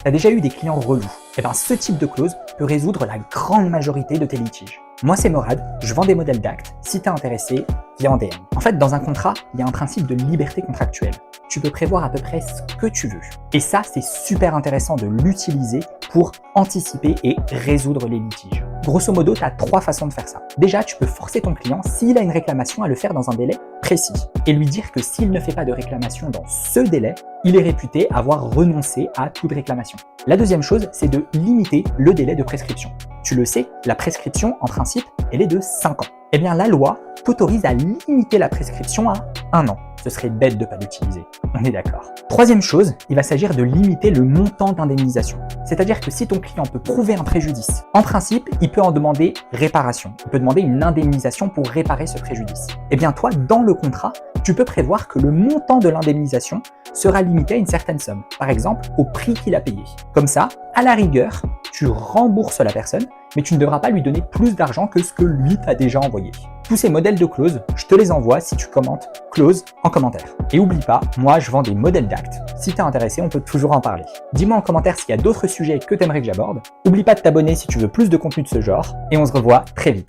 T'as déjà eu des clients relous? Eh bien, ce type de clause peut résoudre la grande majorité de tes litiges. Moi, c'est Morad, je vends des modèles d'actes. Si t'es intéressé, viens en DM. En fait, dans un contrat, il y a un principe de liberté contractuelle. Tu peux prévoir à peu près ce que tu veux. Et ça, c'est super intéressant de l'utiliser pour anticiper et résoudre les litiges. Grosso modo, tu as 3 façons de faire ça. Déjà, tu peux forcer ton client, s'il a une réclamation, à le faire dans un délai précis et lui dire que s'il ne fait pas de réclamation dans ce délai, il est réputé avoir renoncé à toute réclamation. La deuxième chose, c'est de limiter le délai de prescription. Tu le sais, la prescription, en principe, elle est de 5 ans. Eh bien, la loi t'autorise à limiter la prescription à 1 an. Ce serait bête de ne pas l'utiliser, on est d'accord. Troisième chose, il va s'agir de limiter le montant d'indemnisation. C'est-à-dire que si ton client peut prouver un préjudice, en principe, il peut en demander réparation. Il peut demander une indemnisation pour réparer ce préjudice. Eh bien toi, dans le contrat, tu peux prévoir que le montant de l'indemnisation sera limité à une certaine somme. Par exemple, au prix qu'il a payé. Comme ça, à la rigueur, tu rembourses la personne, mais tu ne devras pas lui donner plus d'argent que ce que lui t'a déjà envoyé. Tous ces modèles de clauses, je te les envoie si tu commentes clause en commentaire. Et oublie pas, moi je vends des modèles d'actes. Si t'es intéressé, on peut toujours en parler. Dis-moi en commentaire s'il y a d'autres sujets que t'aimerais que j'aborde. Oublie pas de t'abonner si tu veux plus de contenu de ce genre, et on se revoit très vite.